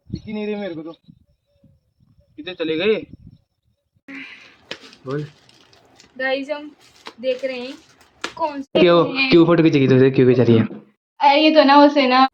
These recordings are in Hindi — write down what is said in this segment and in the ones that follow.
दिख ही नहीं रही मेरे को तो। कितने चले गए? बोल गाइस हम देख रहे हैं कौन से क्यों फोटो खींचेगी तुझे? क्यों खींच रही है? ये तो ना उसे ना।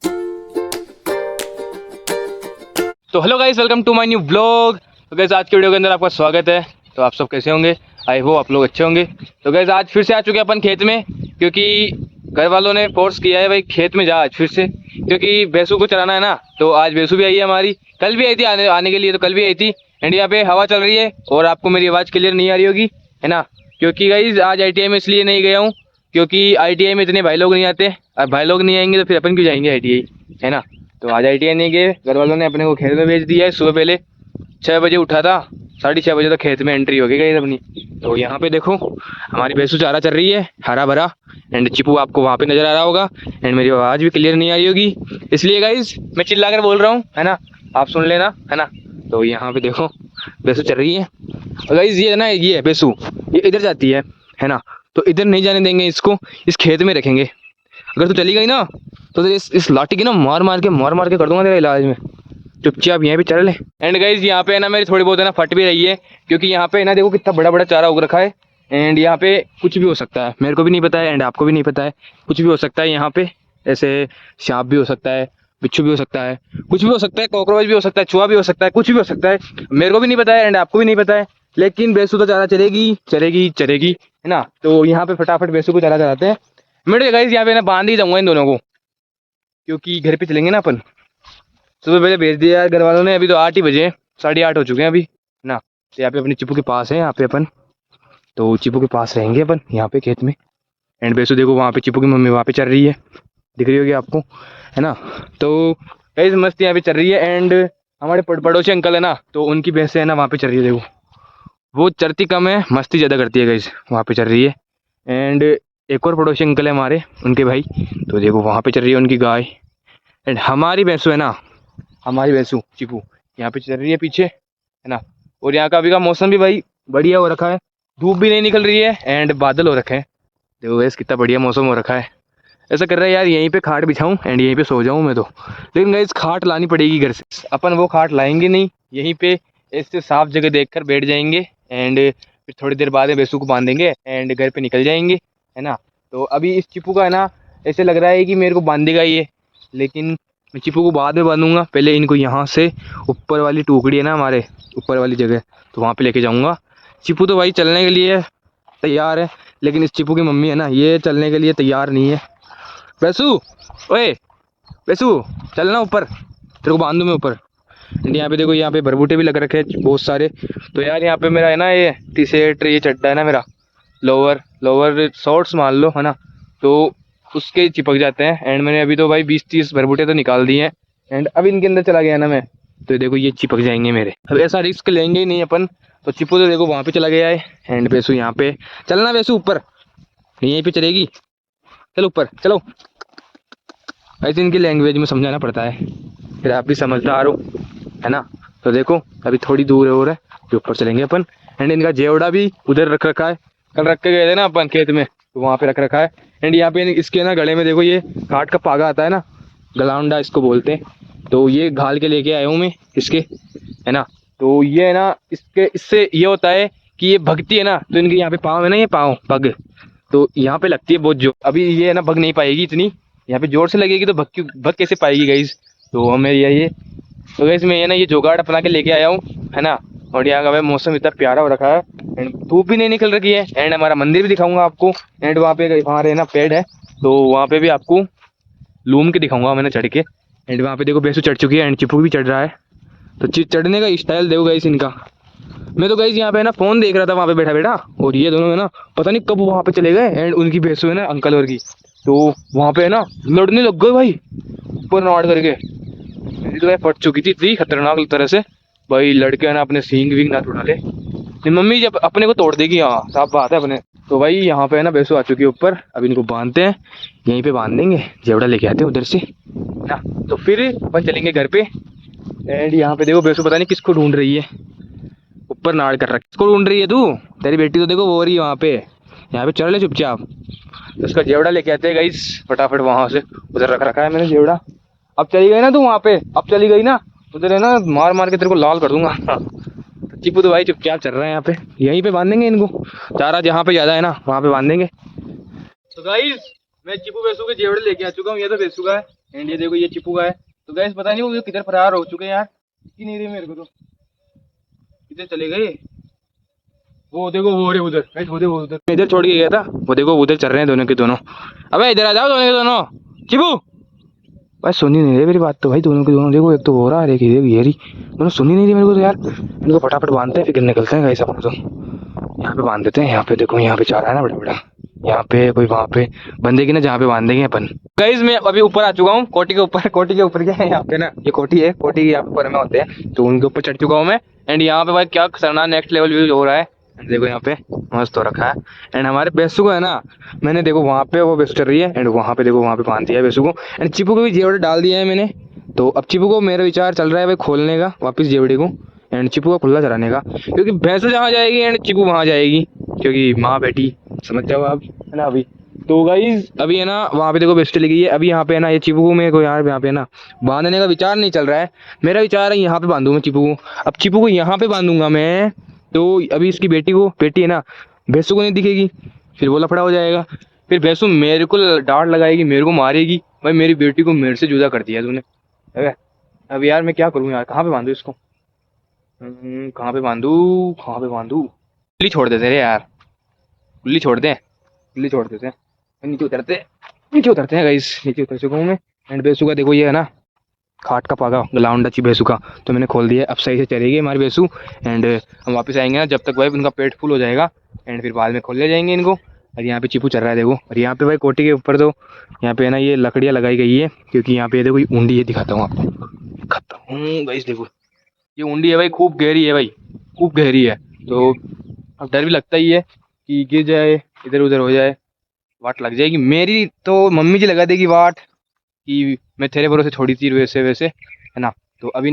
तो hello guys, welcome to my new vlog. तो गाइस आज के वीडियो के अंदर आपका स्वागत है। तो आप सब कैसे होंगे? आई होप आप लोग अच्छे होंगे। तो गाइस आज फिर से आ चुके हैं अपन खेत में, क्योंकि घर वालों ने फोर्स किया है भाई खेत में जा आज फिर से, क्योंकि भैंसों को चराना है ना। तो आज भैंसू भी आई है हमारी, कल भी आई थी आने के लिए, तो कल भी आई थी। एंड यहाँ पे हवा चल रही है और आपको मेरी आवाज़ क्लियर नहीं आ रही होगी, है ना। क्योंकि गाइस आज ITI में इसलिए नहीं गया हूँ क्योंकि ITI में इतने भाई लोग नहीं आते। अब भाई लोग नहीं आएंगे तो फिर अपन क्यों जाएंगे ITI, है ना। तो आज ITI नहीं गए, घर वालों ने अपने को खेत में भेज दिया है। सुबह पहले 6 बजे उठा था, 6:30 बजे तक खेत में एंट्री हो गई अपनी। तो यहाँ पे देखो हमारी भैंसू चारा चल रही है हरा भरा। एंड चिपू आपको वहाँ पे नजर आ रहा होगा। एंड मेरी आवाज़ भी क्लियर नहीं आ रही होगी, इसलिए गाइज मैं चिल्ला कर बोल रहा हूँ, है ना। आप सुन लेना, है ना। तो यहाँ पे देखो भैंसू चल रही है। और गाइज ये ना, ये भैंसू ये इधर जाती है ना। तो इधर नहीं जाने देंगे इसको, इस खेत में रखेंगे। अगर तू चली गई ना तो इस लाठी की ना मार मार के कर दूंगा तेरा इलाज में। चुपचाप यहाँ पे चल ले। एंड गाइज यहाँ पे है ना मेरी थोड़ी बहुत है ना फट भी रही है, क्योंकि यहाँ पे है ना देखो कितना बड़ा बड़ा चारा उग रखा है। एंड यहाँ पे कुछ भी हो सकता है, मेरे को भी नहीं पता है एंड आपको भी नहीं पता है। कुछ भी हो सकता है यहाँ पे, ऐसे सांप भी हो सकता है, बिच्छू भी हो सकता है, कुछ भी हो सकता है, कॉकरोच भी हो सकता है, चूहा भी हो सकता है, कुछ भी हो सकता है। मेरे को भी नहीं पता है एंड आपको भी नहीं पता है, लेकिन भैंसू तो चारा चलेगी, है ना। तो यहाँ पे फटाफट भैंसू को चारा चलाते हैं। मैं गाइज यहाँ पे ना बांध ही जाऊंगा इन दोनों को, क्योंकि घर पे चलेंगे ना अपन। सुबह पहले भेज दिया यार घर वालों ने, अभी तो 8 ही बजे, 8:30 हो चुके हैं अभी ना। तो यहाँ पे अपने चिपू के पास है यहाँ पे अपन, तो चिपू के पास रहेंगे अपन यहाँ पे खेत में। एंड भैंसू देखो वहाँ पे चिपू की मम्मी वहाँ पे चल रही है, दिख रही होगी आपको, है ना। तो गाइस मस्त यहाँ पे चल रही है। एंड हमारे पड़ोसी अंकल है ना, तो उनकी भैंसें है ना वहाँ पे चल रही है। देखो वो चरती कम है, मस्ती ज़्यादा करती है गाइस, वहाँ पे चल रही है। एंड एक और पड़ोसी अंकल है हमारे, उनके भाई, तो देखो वहाँ पे चल रही है उनकी गाय। एंड हमारी भैंसू है ना, हमारी भैंसू चिपू यहाँ पे चल रही है पीछे, है ना। और यहाँ का अभी का मौसम भी भाई बढ़िया हो रखा है, धूप भी नहीं निकल रही है एंड बादल हो रखे हैं। देखो वैसे कितना बढ़िया मौसम हो रखा है। ऐसा कर रहा है यार यहीं पे खाट बिछाऊं एंड यहीं पे सो जाऊं मैं तो। लेकिन गाइस खाट लानी पड़ेगी घर से, अपन वो खाट लाएंगे नहीं, यहीं पे ऐसे साफ जगह देखकर बैठ जाएंगे। एंड फिर थोड़ी देर बाद भैंसू को बांधेंगे एंड घर पे निकल जाएंगे, है ना। तो अभी इस चिपू का है ना ऐसे लग रहा है कि मेरे को बांधेगा ये, लेकिन मैं चिपू को बाद में बांधूंगा। पहले इनको यहाँ से ऊपर वाली टोकरी है ना हमारे ऊपर वाली जगह, तो वहाँ पे लेके जाऊँगा। चिपू तो भाई चलने के लिए तैयार है, लेकिन इस चिपू की मम्मी है ना ये चलने के लिए तैयार नहीं है। वैसू, ओए वैसू चलना ऊपर, तेरे को बांध दूँ मैं ऊपर। यहाँ पे देखो यहाँ पे भरबूटे भी लग रखे हैं बहुत सारे। तो यार यहाँ पे मेरा है ना ये टी शर्ट, ये चड्डा है ना मेरा, लोअर शॉर्ट्स मान लो, है ना। तो उसके चिपक जाते हैं। एंड मैंने अभी तो भाई 20-30 भरबूटे तो निकाल दिए हैं। एंड अब इनके अंदर चला गया ना मैं, तो देखो ये चिपक जाएंगे मेरे। अब ऐसा रिस्क लेंगे ही नहीं अपन। तो चिपू तो देखो वहाँ पे चला गया है एंड वैसू यहाँ पे। चलना वैसू ऊपर, यहीं पे चलेगी, चलो ऊपर चलो। ऐसे इनकी लैंग्वेज में समझाना पड़ता है, फिर आप भी समझदार हो, है ना। तो देखो अभी थोड़ी दूर है और है, जो ऊपर चलेंगे अपन। एंड इनका जेवड़ा भी उधर रख रखा है, कल रख के गए थे ना अपन खेत में, तो वहाँ पे रख रखा है। एंड यहाँ पे इसके ना गले में देखो ये काठ का पागा आता है ना, गलाउंडा इसको बोलते हैं। तो ये घाल के लेके आया हूँ मैं इसके, है ना। तो ये है ना इससे ये होता है कि ये भगती है ना, तो इनके यहाँ पे पाँव है ना, ये पाँव पग, तो यहाँ पे लगती है बहुत जोर। अभी ये है ना भग नहीं पाएगी इतनी, यहाँ पे जोर से लगेगी तो भग कैसे पाएगी गाइस। तो हमें ये तो गाइस मैं ये ना ये जुगाड़ अपना के लेके आया हूँ, है ना। और यहाँ का मौसम इतना प्यारा हो रखा है एंड धूप भी नहीं निकल रही है। एंड हमारा मंदिर भी दिखाऊंगा आपको। एंड वहाँ पे हमारे ना पेड़ है, तो वहाँ पे भी आपको लूम के दिखाऊंगा मैंने चढ़ के। एंड वहाँ पे देखो भैंसू चढ़ चुकी है एंड चिपू भी चढ़ रहा है। तो चढ़ने का स्टाइल देखो गाइस इनका। मैं तो गाइस यहाँ पे ना फोन देख रहा था वहाँ पे बैठा बैठा, और ये दोनों है ना पता नहीं कब वहाँ पे चले गए। एंड उनकी भैंसू है ना अंकल और की, तो वहाँ पे है ना लड़ने लग गए भाई ऊपर नाड़ करके। मेरी तो फट चुकी थी इतनी खतरनाक तरह से भाई, लड़के है ना अपने सींग विंग ना उड़ा ले, मम्मी जब अपने को तोड़ देगी। हाँ साफ बात है अपने। तो भाई यहाँ पे है ना भैंसू आ चुकी है ऊपर, अब इनको बांधते हैं, यहीं पे बांध देंगे, जेवड़ा लेके आते हैं उधर से ना। तो फिर अपन चलेंगे घर पे। एंड यहाँ पे देखो भैंसू पता नहीं किसको ढूंढ रही है, ऊपर नाड़ कर रखा, किसको ढूंढ रही है तू? तेरी बेटी तो देखो वो रही है वहाँ पे, यहाँ पे चढ़ ले चुपचाप। तो उसका जेवड़ा लेके आते हैं गाइस फटाफट, वहाँ से उधर रख रखा है मैंने जेवड़ा। अब चली गई ना तू वहाँ पे, अब चली गई ना, उधर है ना, मार मार के तेरे को लाल कर दूंगा। तो चिपू तो भाई चुपचाप चल रहा है यहाँ पे, यहीं पे बांधेंगे इनको, चारा जहाँ पे ज्यादा है ना वहाँ पे बांधेंगे। तो गाइस मैं चिपू बेसू के जेवड़े लेके आ चुका हूँ। ये तो बेसू का है एंड ये देखो ये चिपू का है। तो गाइस पता नहीं वो किधर फरार हो चुके हैं यार, कि नहीं रहे मेरे को, तो किधर चले गए वो देखो, वो रहे उधर गाइस, वो देखो उधर, मैं इधर छोड़ के गया था, वो देखो उधर चल रहे हैं दोनों के दोनों। अबे इधर आ जाओ दोनों के दोनों। चिपू भाई सुन ही नहीं रहे मेरी बात तो भाई, दोनों के दोनों देखो, एक तो हो रहा है, एक ये रही, दोनों सुन ही नहीं रही मेरे को तो यार। इनको फटाफट बांधते हैं फिर निकलते हैं गाइस अपन तो। यहाँ पे बांध देते हैं, यहाँ पे देखो, यहाँ पे चारा है ना बड़ा बड़ा, यहाँ पे कोई वहाँ पे बंदेगी ना जहाँ पे बांधेंगे अपन। गाइस मैं अभी ऊपर आ चुका हूँ, कोटी के ऊपर। कोटी के ऊपर क्या है यहाँ पे ना, ये कोटी है, कोटी के यहाँ पे ऊपर में होते हैं, तो उनके ऊपर चढ़ चुका हूँ मैं। एंड यहाँ पे भाई क्या खतरनाक नेक्स्ट लेवल व्यू हो रहा है, देखो यहाँ पे मस्त हो रखा है। एंड हमारे बेसू को है ना, मैंने देखो वहाँ पे वो बेसू चल रही है एंड वहाँ पे देखो वहाँ पे बांध दिया है बेसू को। एंड चिपू को भी जेवड़े डाल दिया है मैंने। तो अब चिपू को मेरा विचार चल रहा है भाई खोलने का वापस जेवड़े को, एंड चिपू को खुला चलाने का, क्योंकि भैंसू जहाँ जाएगी एंड चिपू वहाँ जाएगी, क्योंकि माँ बेटी समझ जाओ आप, है ना। अभी तो गाइज अभी है ना वहाँ पे देखो बेस्ट चली गई है। अभी यहाँ पे है ना ये चिपू को मेरे को यार यहाँ पे है ना बांधने का विचार नहीं चल रहा है। मेरा विचार है यहाँ पे बांधूँ मैं चिपू को। अब चिपू को यहाँ पे बांधूंगा मैं, तो अभी इसकी बेटी है ना भैंसू को नहीं दिखेगी, फिर वो लफड़ा हो जाएगा, फिर भैंसू मेरे को डांट लगाएगी, मेरे को मारेगी, भाई मेरी बेटी को मेरे से जुदा कर दिया तूने। अब यार मैं क्या करूँ यार, कहाँ पे बांधूँ इसको, कहाँ पे बांधूँ। खुली छोड़ देते रे यार, खुली छोड़ देते हैं। नीचे उतरते हैं गाइस, नीचे उतर चुका हूँ मैं। एंड भैंसू का देखो ये है ना खाट का पागा ग्लाउंड अच्छी भैंसू का, तो मैंने खोल दिया, अब सही से चलेगी हमारी भैंसू। एंड हम वापस आएंगे ना जब तक भाई उनका पेट फुल हो जाएगा, एंड फिर बाद में खोल ले जाएंगे इनको। और यहाँ पे चिपू चल रहा है देखो, और यहाँ पे भाई कोटी के ऊपर तो यहाँ पे है ना ये लकड़ियाँ लगाई गई है, क्योंकि यहाँ पे देखो ये ऊंडी है, दिखाता हूँ आपको, दिखाता हूँ गाइस देखो, ये ऊंडी है भाई, खूब गहरी है भाई, खूब गहरी है। तो अब डर भी लगता ही है कि गिर जाए, इधर उधर हो जाए, वाट लग जाएगी मेरी, तो मम्मी जी लगा देगी वाट कि मैं तेरे भरोसे छोड़ी थी वैसे वैसे, है ना। तो अब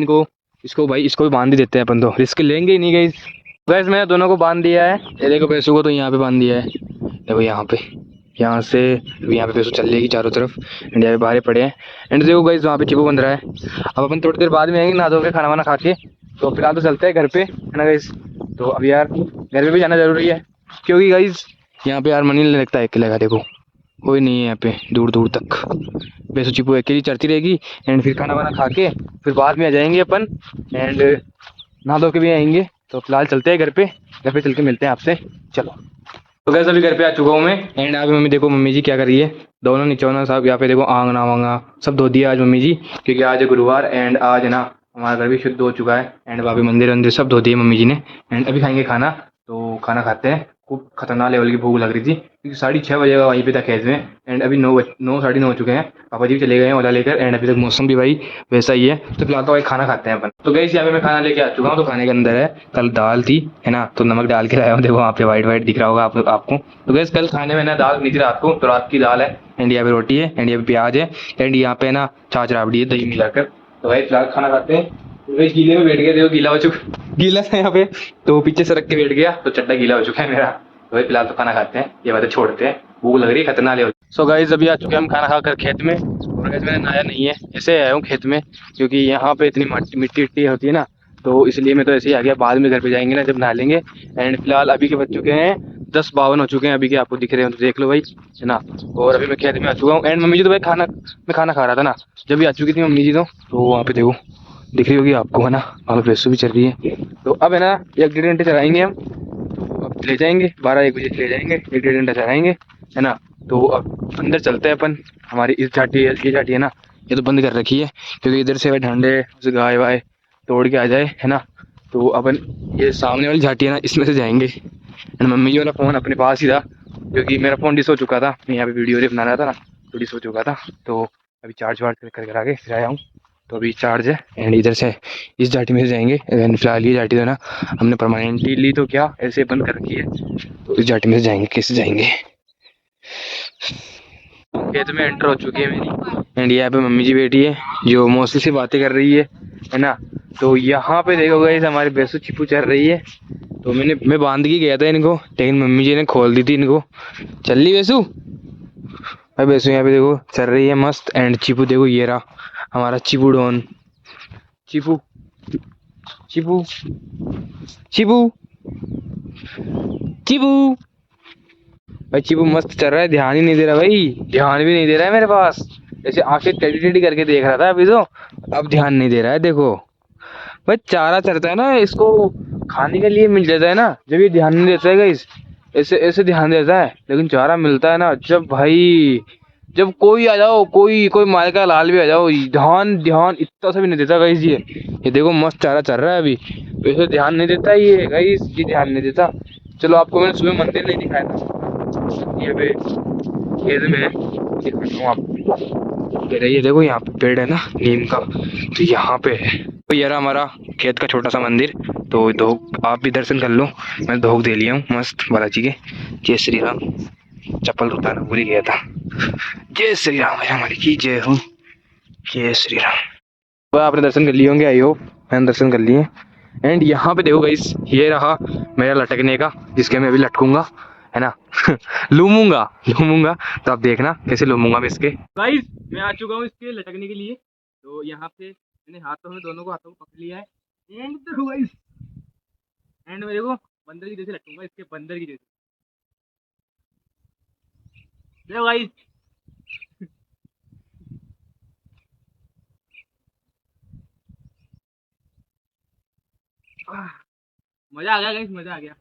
इसको भी बांध ही देते हैं अपन, तो रिस्क लेंगे ही नहीं गाइस। गैस मैंने दोनों को बांध दिया है, ये देखो भैंसू को तो यहाँ पे बांध दिया है, देखो यहाँ पे, यहाँ से यहाँ पे भैंसू चल जाएगी चारों तरफ, एंड यहाँ पे बाहर पड़े हैं। एंड देखो गाइस वहाँ पे चिपू बंध रहा है। अब अपन थोड़ी देर बाद में आएंगे नहा धो के खाना वाना खा के, तो फिलहाल तो चलते हैं घर पे, है ना गाइस। तो अब यार घर पे भी जाना जरूरी है, क्योंकि गाइस यहाँ पे यार मन नहीं लगता है अकेले का, देखो कोई नहीं है यहाँ पे दूर दूर तक, भैंसू चिपू अकेली चलती रहेगी। एंड फिर खाना वाना खा के फिर बाद में आ जाएंगे अपन, एंड नहा धो के भी आएंगे। तो फिलहाल चलते हैं घर पे चल के मिलते हैं आपसे, चलो। तो गैस अभी घर पे आ चुका हूँ मैं, एंड अभी मम्मी देखो, मम्मी जी क्या कर रही है, दोनों निचोना साहब यहाँ पे देखो आंगना वांगना सब धो दिया आज मम्मी जी, क्योंकि आज है गुरुवार, एंड आज है ना हमारा घर भी शुद्ध हो चुका है, एंड वहाँ पे मंदिर वंदिर सब धो दिए मम्मी जी ने। एंड अभी खाएंगे खाना, तो खाना खाते हैं। खूब खतरनाक लेवल की भूख लग रही थी, क्योंकि 6:30 बजे का वहीं पे था खेत में, एंड अभी 9 साढ़े 9 हो चुके हैं, पापा जी भी चले गए हैं ओला लेकर, एंड अभी तक मौसम भी भाई वैसा ही है। तो फिलहाल तो भाई खाना खाते हैं अपन। तो गैस यहाँ पे मैं खाना लेके आ चुका हूँ, तो खाने के अंदर है कल दाल थी, है ना, तो नमक डाल के लाया हूँ, देखो वहाँ पे वाइट दिख रहा होगा आपको। तो गैस कल खाने में ना दाल बनी थी रात को, तो रात की दाल है, एंड यहाँ पे रोटी है, एंड यहाँ पे प्याज है, एंड यहाँ पे ना छाछ राबड़ी है दही मिलाकर। तो भाई फिलहाल खाना खाते हैं। तो भाई गीले में बैठ गया, देखो गीला था यहाँ पे, तो पीछे सरक के बैठ गया, तो चड्डा गीला हो चुका है मेरा। तो भाई फिलहाल तो खाना खाते हैं, ये बातें छोड़ते हैं, भूख लग रही है खतरनाक लेवल। सो गाइस अभी आ चुके हैं हम खाना खाकर खेत में, और गाइस मैंने नहाया नहीं है, ऐसे आया हूँ खेत में, क्योंकि यहाँ पे इतनी मिट्टी होती है ना, तो इसलिए मैं तो ऐसे ही आ गया। बाद में घर पे जाएंगे ना जब नहा लेंगे। एंड फिलहाल अभी के बज चुके हैं 10:52 हो चुके हैं अभी के, आपको दिख रहे हैं तो देख लो भाई, है ना। और अभी मैं खेत में आ चुका हूँ, एंड मम्मी जी तो भाई मैं खाना खा रहा था ना, जब भी आ चुकी थी मम्मी जी, तो वहाँ पे देखो दिख रही होगी आपको, है ना, वहाँ पे भैंसू भी चल रही है। तो अब है ना 1-1.5 घंटे चलाएंगे हम, तो अब ले जाएंगे 12-1 बजे ले जाएंगे, 1-1.5 घंटा चलाएंगे, है ना। तो अब अंदर चलते हैं अपन। हमारी ये झाटी है ना, ये तो बंद कर रखी है, क्योंकि इधर से भाई ढंडे से गाय वाय तोड़ के आ जाए, है ना। तो अपन ये सामने वाली झाटी है ना, इसमें से जाएंगे। एंड मम्मी जी वाला फ़ोन अपने पास ही था, क्योंकि मेरा फ़ोन डिस हो चुका था, मैं यहाँ पे वीडियो बना रहा था ना, तो डिस हो चुका था। तो अभी चार्ज वार्ज कर आगे फिर आया हूँ, तो अभी चार्ज है। एंड इधर से इस झाटी में से जाएंगे। एंड फिलहाल ये झाटी है ना हमने परमानेंटली ली, तो क्या ऐसे बंद कर रखी है, तो इस झाटी में से जाएंगे। कैसे जाएंगे, खेत में एंटर हो चुकी है मेरी, एंड यहाँ पे मम्मी जी बैठी है जो मौसी से बातें कर रही है ना। तो यहाँ पे देखो गाइस हमारी भैंसू चिपू चल रही है, तो मैं बांध के गया था इनको, लेकिन मम्मी जी ने खोल दी थी इनको। चल ली भैंसू, भाई भैंसू यहाँ पे देखो चल रही है मस्त। एंड चिपू देखो, ये रहा हमारा चिपू डॉन, चिपू चिबू चिबू चिबू। भाई चिबू मस्त चल रहा है, ध्यान ही नहीं दे रहा भाई, ध्यान भी नहीं दे रहा है मेरे पास। जैसे आंखें टेढ़ी टेढ़ी करके देख रहा था अभी तो, अब ध्यान नहीं दे रहा है। देखो भाई चारा चरता है ना, इसको खाने के लिए मिल जाता है ना, जब ये ध्यान नहीं देता है गाइस, ऐसे ऐसे ध्यान देता है। लेकिन चारा मिलता है ना जब भाई, जब कोई आ जाओ, कोई कोई मार का लाल भी आ जाओ, ध्यान ध्यान इतना सा भी नहीं देता गाइस। ये देखो मस्त चारा चल रहा है अभी, वैसे ध्यान नहीं देता ये गाइस, ये ध्यान नहीं देता। चलो आपको मैंने सुबह मंदिर नहीं दिखाया था, ये पे खेत में दिखाता हूँ आपको। ये देखो यहाँ पे पेड़ है ना नीम का, तो यहाँ पे है तो ये रहा हमारा खेत का छोटा सा मंदिर। तो धोख आप भी दर्शन कर लो, मैं धोख दे लिया हूँ मस्त बालाजी के। जय श्री राम, चप्पल उतारना भूल ही गया था। जय श्री राम, हमारी की जय हो, जय श्री राम। तो आपने दर्शन कर लिए होंगे, आई होप मैंने दर्शन कर लिए। एंड यहाँ पे देखो गाइस, ये रहा मेरा लटकने का, जिसके मैं अभी लटकूंगा है ना लूमूंगा लूमूंगा, तो आप देखना कैसे लूमूंगा मैं इसके। गाइस मैं आ चुका हूँ इसके लटकने के लिए। तो यहाँ पे मैंने हाथों में, दोनों को हाथों को पकड़ लिया है। एंड देखो गाइस, एंड में देखो बंदर की जैसे लटकूंगा इसके, बंदर की जैसे। देखो गाइस मजा आ गया गाइस, मजा आ गया,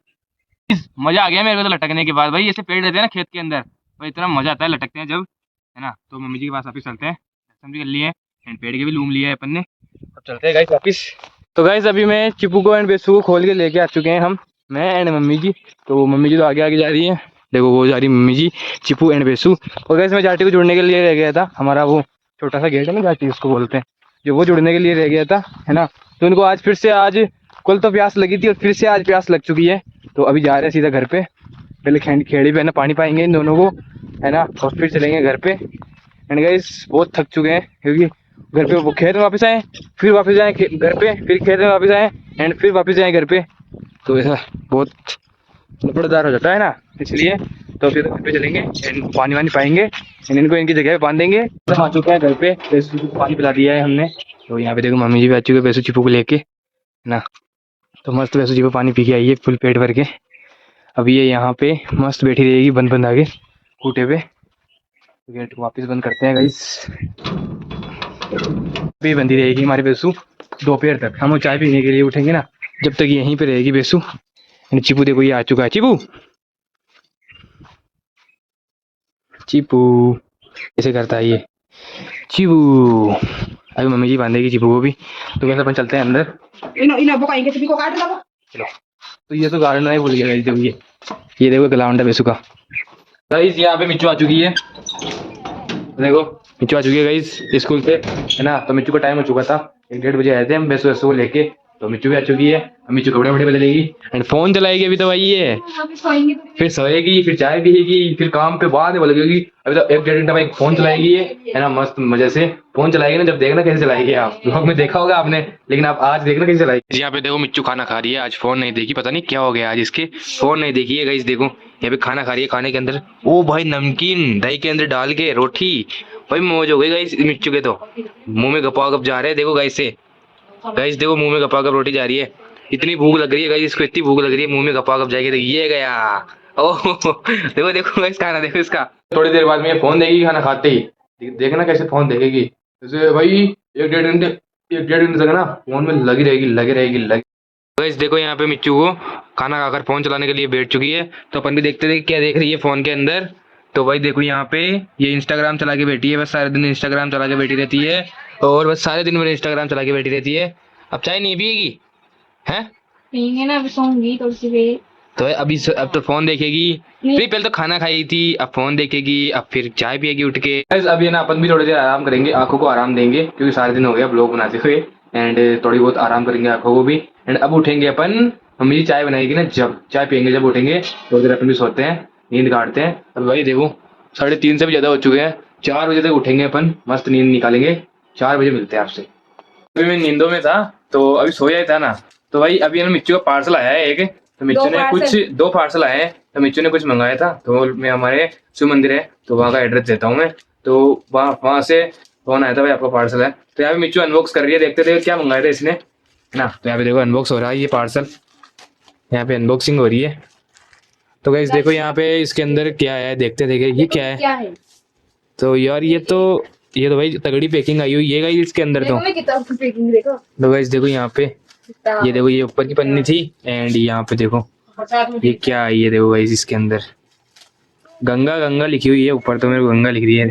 मजा आ गया मेरे को तो लटकने के बाद। भाई ऐसे पेड़ रहते हैं ना खेत के अंदर, भाई इतना मजा आता है लटकते हैं जब, है ना। तो मम्मी जी के पास वापस चलते हैं, दर्शन भी कर लिए एंड पेड़ के भी लूम लिए है अपन ने, अब चलते हैं गाइस वापस। तो गाइस अभी मैं चिपू को एंड बेसू को खोल के लेके आ चुके हैं हम, मैं एंड मम्मी जी। तो मम्मी जी तो आगे आगे जा रही है, देखो वो जा रही मम्मी जी, चिपू एंड बेसू। और गाइस मैं जाटी को जुड़ने के लिए रह गया था, हमारा वो छोटा सा गेट है ना जाटी उसको बोलते हैं, जो वो जुड़ने के लिए रह गया था, है ना। तो उनको आज फिर से, आज कल तो प्यास लगी थी और फिर से आज प्यास लग चुकी है। तो अभी जा रहे हैं सीधा घर पे, पहले खेड़ी पे है ना पानी पाएंगे इन दोनों को, है ना, और फिर चलेंगे घर पे। एंड गाइस बहुत थक चुके हैं, क्योंकि घर पे वो खेत में वापस आए, फिर वापस आए घर पे, फिर खेत में वापस आए एंड फिर वापस आए घर पे। तो ऐसा बहुत लपड़दार हो जाता है ना, इसलिए तो फिर घर पे चलेंगे एंड पानी वानी पाएंगे एंड इनको इनकी जगह पे बांध देंगे। तो आ चुके हैं घर पे, बेसू को पानी पिला दिया है हमने। तो यहाँ पे देखो मम्मी जी भी आ चुके हैं बेसू चिपू को लेके, है ना। तो मस्त बेसू जी पे पानी पी के आई है फुल पेट भर के। अभी ये यहाँ पे मस्त बैठी रहेगी बंद बंद आगे खूटे पे। गेट को वापस बंद करते हैं गाइस, भी बंदी रहेगी हमारी बेसू दोपहर तक। हम चाय पीने के लिए उठेंगे ना, जब तक यहीं पे रहेगी बेसू। चिपू देखो ये आ चुका है, चिपू चिपू ऐसे करता है ये चिपू। अभी मम्मी जी बांधेगी चिपू को भी। तो कैसे अपन चलते हैं अंदर, चलो। तो ये तो गार्डन नहीं भूल गया देखो, ये देखो ग्राउंड है बेसू का। गाइस यहाँ पे मिच्चू आ चुकी है, देखो मिच्चू आ चुकी है गाइस स्कूल से, है ना। तो मिच्चू का टाइम हो चुका था, 1-1:30 बजे आए थे हम बेसू वेसू को लेके। तो मिच्चू भी आ चुकी है, मिच्चू कपड़े वपड़े बदलेगी एंड फोन चलाएगी अभी तो भाई ये, फिर सोएगी, फिर चाय पिएगी, फिर काम पे बाद में लगेगी। अभी तो 1-1:30 घंटा भाई फोन चलाएगी ये, है ना, मस्त मजे से फोन चलाएगी ना। जब देखना कैसे चलाएगी, आप ब्लॉग में देखा होगा आपने, लेकिन आप आज देखना कैसे चलाएगी। यहाँ पे देखो मिच्चू खाना खा रही है, आज फोन नहीं देखी, पता नहीं क्या हो गया आज इसके, फोन नहीं देखी है गाइस। देखो यहाँ पे खाना खा रही है, खाने के अंदर ओ भाई नमकीन दही के अंदर डाल के रोटी, भाई मौज हो गई गाइस मिच्चू के। तो मुंह में गपा गप जा रहे हैं, देखो गाइस से, गाइस देखो मुंह में गपा गप रोटी जा रही है। इतनी भूख लग रही है गाइस इसको, इतनी भूख लग रही है, मुंह में गपा गप जाएगी। तो ये गया, ओह देखो देखो गाइस खाना देखो इसका। थोड़ी देर बाद में ये फोन देगी खाना खाते ही, देखना कैसे फोन देखेगी, जैसे भाई 1-1.5 घंटे तक ना फोन में लगी रहेगी लगी रहेगी लगी। गाइस देखो यहाँ पे मिच्चू को खाना खाकर फोन चलाने के लिए बैठ चुकी है। तो अपन भी देखते थे क्या देख रही है फोन के अंदर। तो भाई देखो यहाँ पे ये इंस्टाग्राम चला के बैठी है, बस सारे दिन इंस्टाग्राम चला के बैठी रहती है, और बस सारे दिन मेरे इंस्टाग्राम चला के बैठी रहती है। अब चाय नहीं पिएगी हैं, पियेंगे ना, अभी सोऊंगी थोड़ी सी देर। तो अभी अब तो फोन देखेगी, फिर पहले तो खाना खाई थी, अब फोन देखेगी, अब फिर चाय पिएगी उठ के। अभी ना अपन भी थोड़ी देर आराम करेंगे, आंखों को आराम देंगे, क्योंकि सारे दिन हो गया ब्लॉग बनाते हुए। एंड थोड़ी बहुत आराम करेंगे आंखों को भी। एंड अब उठेंगे अपन, मम्मी जी चाय बनाएगी ना, जब चाय पियेंगे जब उठेंगे। थोड़ी देर अपन भी सोते हैं, नींद काटते हैं। अब भाई देखो 3:30 से भी ज्यादा हो चुके हैं, 4 बजे तक उठेंगे अपन, मस्त नींद निकालेंगे। 4 बजे मिलते हैं आपसे। अभी मैं नींदों में था, तो अभी सोया ही था ना। तो भाई अभी मिच्चू का पार्सल आया है एक, तो मिच्चू ने कुछ 2 पार्सल आए हैं। तो मिच्चू ने कुछ मंगाया था, तो मैं हमारे शिव मंदिर है तो वहाँ का एड्रेस देता हूँ मैं। तो वहाँ से फोन आया था, भाई आपका पार्सल है। तो यहाँ पे मिच्चू अनबॉक्स कर रही है, देखते थे क्या मंगाया था इसने। है ना। तो यहाँ पे देखो अनबॉक्स हो रहा है ये पार्सल, यहाँ पे अनबॉक्सिंग हो रही है। तो गाइस देखो यहाँ पे इसके अंदर क्या है, देखते देखे ये क्या है। क्या है? तो यार ये तो भाई तगड़ी पैकिंग आई हुई है गाइस इसके अंदर। तो देखो मैं किताब की पैकिंग देखो। तो गाइस देखो यहाँ पे, ये देखो ये ऊपर की पन्नी थी, एंड यहाँ पे देखो ये क्या है, ये देखो गाइस इसके अंदर गंगा गंगा लिखी हुई है ऊपर, तो मेरे को गंगा लिख रही है।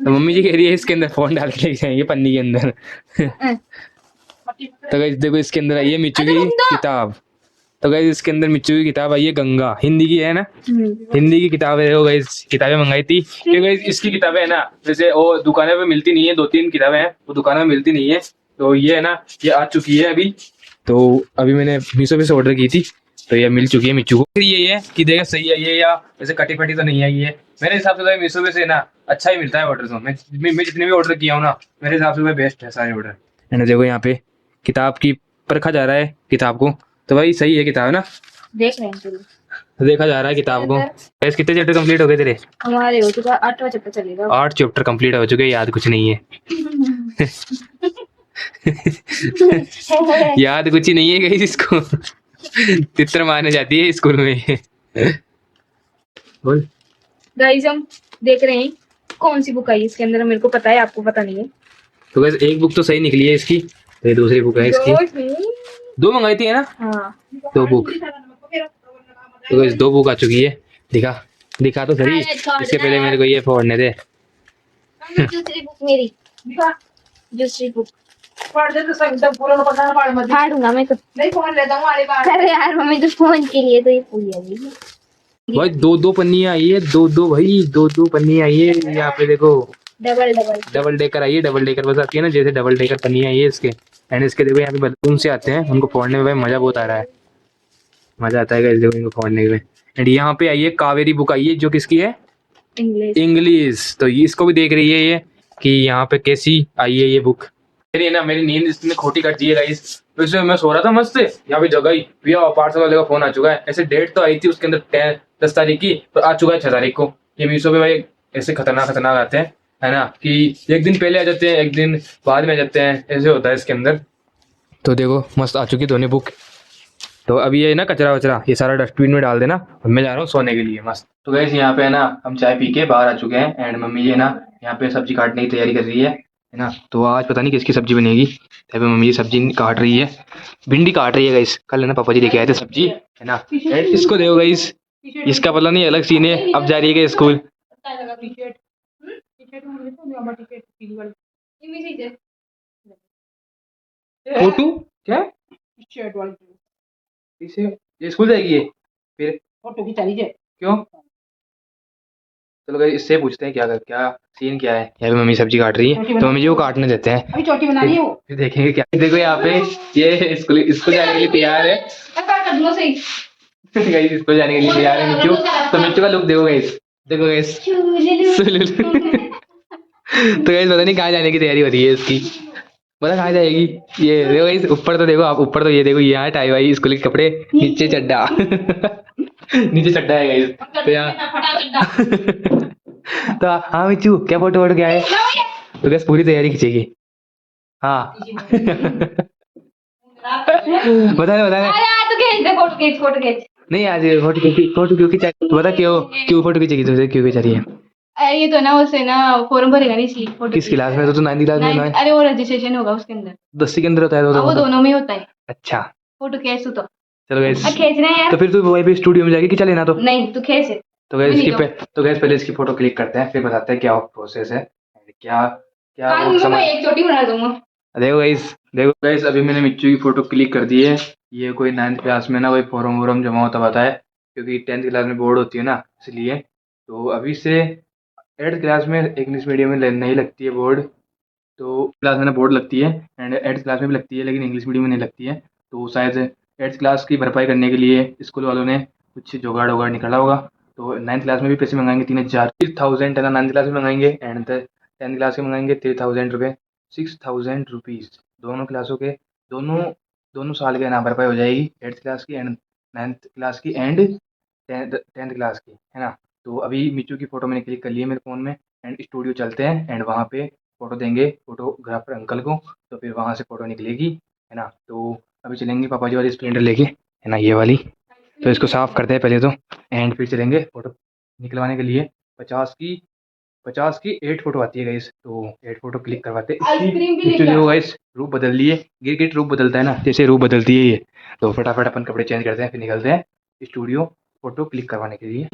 तो मम्मी जी कह रही है इसके अंदर फोन डाल के लेके जाएंगे पन्नी के अंदर। तो गाइस देखो इसके अंदर आई है मिच्चू की किताब। तो गाइस इसके अंदर मिच्चू की किताब आई है, गंगा हिंदी की है ना, हिंदी की किताब है। देखो गाइस किताबें मंगाई थी, क्योंकि गाइस इसकी किताबें है ना, जैसे वो दुकानों पे मिलती नहीं है, 2-3 किताबें हैं वो दुकानों में मिलती नहीं है। तो ये है ना, ये आ चुकी है अभी। तो अभी मैंने मीशो पे से ऑर्डर की थी, तो ये मिल चुकी है मिच्चू को। फिर ये है कि देखा सही है ये, या जैसे कटी फटी तो नहीं है ये। मेरे हिसाब से तो मीशो पे से ना अच्छा ही मिलता है ऑर्डर। तो मैं जितने भी ऑर्डर किया हूँ ना, मेरे हिसाब से वह बेस्ट है सारे ऑर्डर। एंड देखो यहाँ पे किताब की परखा जा रहा है किताब को, तो भाई सही है किताब है ना, देख रहे हैं चलो। देखा जा रहा है किताब को। वैसे कितने चैप्टर कंप्लीट हो गए तेरे? हमारे हो चुका 8वां चैप्टर चलेगा। 8 चैप्टर कंप्लीट हो चुके, याद कुछ नहीं है। याद कुछ ही नहीं है गाइस इसको। तितर मारने जाती है स्कूल में। बोल। गाइस हम देख रहे हैं कौन सी बुक आई है इसके अंदर, मेरे को पता है आपको पता नहीं है। तो गाइस एक बुक तो सही निकली है इसकी, तो ये दूसरी बुक है इसकी। 2 मंगाई थी है ना? हाँ 2 बुक। तो गाइस 2 बुक आ चुकी है। दिखा दिखा तो सही, इसके पहले मेरे को ये फोड़ने दे। दूसरी बुक मेरी, दूसरी बुक फाड़ दूंगा मैं तो। नहीं फोन लेता हूँ वाली बात। अरे यार मम्मी तो फोन के लिए तो ये पूरी है भाई 2-2 पन्नी आई है, 2-2 भाई 2-2 पन्नी आई है। यहाँ पे देखो डबल डेकर आई है, डबल डेकर बस आती है ना, जैसे डबल डेकर पन्नी आई है इसके। एंड इसके देखो यहाँ पे बलून से आते हैं, उनको फोड़ने में भाई मजा बहुत आ रहा है, मजा आता है गाइस देखो इनको फोड़ने में। एंड यहाँ पे आई है कावेरी बुक आई है, जो किसकी है? इंग्लिश। तो ये इसको भी देख रही है ये कि यहाँ पे कैसी आई है ये बुक। मेरी ना मेरी नींद इसने खोटी काट दी है गाइस। वैसे मैं सो रहा था मस्त से, यहाँ पे जगह ही भैया पार्सल वाले का फोन आ चुका है। ऐसे डेट तो आई थी उसके अंदर 10 तारीख की, पर आ चुका है 6 तारीख को। ये मीशो पे भाई ऐसे खतरनाक खतरनाक आते हैं, है ना, कि एक दिन पहले आ जाते हैं, एक दिन बाद में आ जाते हैं, ऐसे होता है इसके अंदर। तो देखो मस्त आ चुकी दोनों बुक। तो अभी ये ना कचरा वचरा ये सारा डस्टबिन में डाल देना, और मैं जा रहा हूँ सोने के लिए मस्त। तो गैस यहाँ पे है ना हम चाय पी के बाहर आ चुके हैं, एंड मम्मी ये ना यहाँ पे सब्जी काटने की तैयारी कर रही है ना। तो आज पता नहीं किसकी सब्जी बनेगी, यहाँ पे मम्मी ये सब्जी काट रही है, भिंडी काट रही है गाइस। कल है ना पापा जी लेके आए थे सब्जी, है ना। एंड इसको देखो गाइस, इसका पता नहीं अलग सीन है, अब जा रही है स्कूल। फोटो क्या इसे, ये स्कूल जाएगी ये फिर फोटो खिंचानी है क्यों? चलो गाइस इससे पूछते हैं क्या सीन क्या है। यहाँ पे मम्मी सब्जी काट रही है, तो मम्मी जी को काटने देते हैं, अभी चोटी बना रही है वो, फिर देखेंगे क्या। देखो यहाँ पे ये स्कूल जाने के लिए तैयार है। गाइस स्कूल जाने के लिए तैयार है मिच्चू। तो मिच्चू का लुक देखो गाइस, देखो गाइस। तो गाइस पता नहीं कहाँ जाने की तैयारी हो रही है इसकी, पता कहाँ जाएगी। ये देखो गाइस ऊपर तो देखो आप, ऊपर तो ये देखो यहाँ टाई वाई स्कूल के कपड़े, नीचे चड्डा। नीचे चड्डा है गाइस। तो यहाँ तो हाँ मिच्चू क्या फोटो वोटो क्या है? तो गैस पूरी तैयारी खींचेगी। हाँ। बता फोटो खींच। नहीं आज फोटो क्यों खींचा, बता क्यों फोटो खींचेगी तुझे, क्यों खींचा रही है? ये तो ना उससे ना फॉर्म भरेगा नहीं इसलिए फोटो। किस क्लास में? तो 9th क्लास में। अरे वो रजिस्ट्रेशन होगा उसके अंदर, 10वीं के अंदर होता है वो दोनों में होता है। अच्छा फोटो खींच तू तो। चलो गैस खींचना है यार। तो फिर तू वहीं पे स्टूडियो में जाके खींचा लेना। तो नहीं तू खींच। तो गैस इसकी तो गैस पहले इसकी फोटो क्लिक करते हैं, फिर बताते हैं क्या प्रोसेस है, क्या क्या वो समझ। एक चोटी बना दूंगा। देखो गाइस अभी मैंने मिच्चू की फोटो क्लिक कर दी है। ये कोई 9th क्लास में ना कोई फॉर्म वॉर्म जमा होता पता है, क्योंकि 10th क्लास में बोर्ड होती है ना, इसलिए। तो अभी से 8th क्लास में इंग्लिश मीडियम में नहीं लगती है बोर्ड, तो क्लास में ना बोर्ड लगती है, एंड 8th क्लास में भी लगती है, लेकिन इंग्लिश मीडियम में नहीं लगती है। तो शायद 8th क्लास की भरपाई करने के लिए स्कूल वालों ने कुछ जुगाड़ वगाड़ निकाला होगा। तो 9th क्लास में भी पैसे मंगाएंगे 3,000 है ना, 9th क्लास में मंगाएंगे, एंड 10th क्लास के मंगाएंगे 3,000 रुपये, 6,000 रुपीज़ दोनों क्लासों के, दोनों दोनों साल के ना भरपाई हो जाएगी, 8th क्लास की एंड 9th क्लास की एंड 10th क्लास की, है ना। तो अभी मिच्चू की फ़ोटो मैंने क्लिक कर ली है मेरे फ़ोन में, एंड स्टूडियो चलते हैं, एंड वहाँ पे फ़ोटो देंगे फोटोग्राफर अंकल को, तो फिर वहाँ से फ़ोटो निकलेगी, है ना। तो अभी चलेंगे पापा जी वाली स्प्लेंडर लेके, है ना, ये वाली। तो इसको साफ़ करते हैं पहले तो, एंड फिर चलेंगे फ़ोटो निकलवाने के लिए। 50 की 8 फ़ोटो आती है गाइस, तो 8 फ़ोटो क्लिक करवाते हैं। इसकी जो गाइस रूप बदल लिए, गिर रूप बदलता है ना, जैसे रूप बदलती है ये। तो फटाफट अपन कपड़े चेंज करते हैं, फिर निकलते हैं स्टूडियो फ़ोटो क्लिक करवाने के लिए।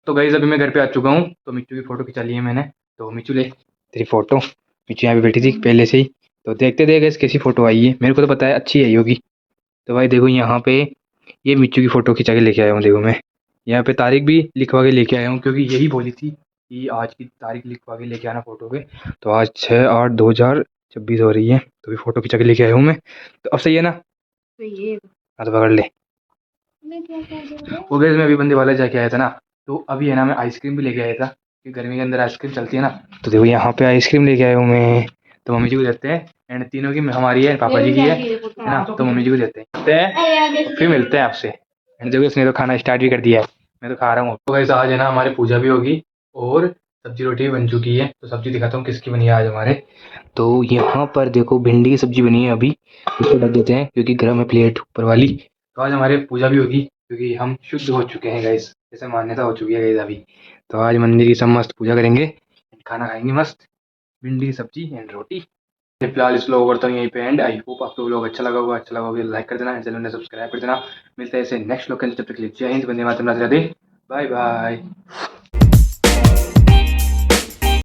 तो गाइस अभी मैं घर पे आ चुका हूँ, तो मिच्चू की फ़ोटो खिंचा ली है मैंने। तो मिच्चू ले तेरी फ़ोटो। मिच्चू यहाँ पे बैठी थी पहले से ही, तो देखते थे गाइस कैसी फ़ोटो आई है। मेरे को तो पता है अच्छी आई होगी। तो भाई देखो यहाँ पे ये मिच्चू की फ़ोटो खिंचा के लेके आया हूँ। देखो मैं यहाँ पे तारीख भी लिखवा के लेके आया हूँ, क्योंकि यही बोली थी कि आज की तारीख लिखवा के लेके आना फ़ोटो पे। तो आज 6/8/2026 हो रही है, तो भी फ़ोटो खिंचा के लेके आया हूँ मैं। तो अब सही है ना? हाँ तो पकड़ ले। वो गैस मैं अभी बंदे वाला जाके आया था ना, तो अभी है ना मैं आइसक्रीम भी लेके आया था, कि गर्मी के अंदर आइसक्रीम चलती है ना। तो देखो यहाँ पे आइसक्रीम लेके आया हूँ मैं। तो मम्मी जी को देते हैं, एंड तीनों की हमारी है, पापा जी की है ना। तो मम्मी जी को देते हैं, फिर मिलते हैं आपसे। एंड देखो इसने तो खाना स्टार्ट भी कर दिया है, मैं तो खा रहा हूँ। तो वैसे आज है ना हमारी पूजा भी होगी, और सब्जी रोटी भी बन चुकी है। तो सब्जी दिखाता हूँ किसकी बनी है आज हमारे। तो यहाँ पर देखो भिंडी की सब्जी बनी है अभी, इसको ढक देते हैं क्योंकि गर्म है प्लेट ऊपर वाली। तो आज हमारे पूजा भी होगी, क्योंकि हम शुद्ध हो चुके हैं गाइस, जैसे मान्यता हो चुकी है गाइस अभी। तो आज मंदिर की सब मस्त पूजा करेंगे, खाना खाएंगे मस्त, भिंडी की सब्जी एंड रोटी। फिलहाल इस व्लॉग करता हूँ यहीं पे एंड। आई होप आपको व्लॉग अच्छा लगा होगा, अच्छा लगा होगा लाइक कर देना, चैनल में सब्सक्राइब कर देना। मिलते हैं ऐसे नेक्स्ट व्लॉग के अंदर, जब तक के लिए जय हिंद, वंदे मातरम, राधे राधे, बाय बाय।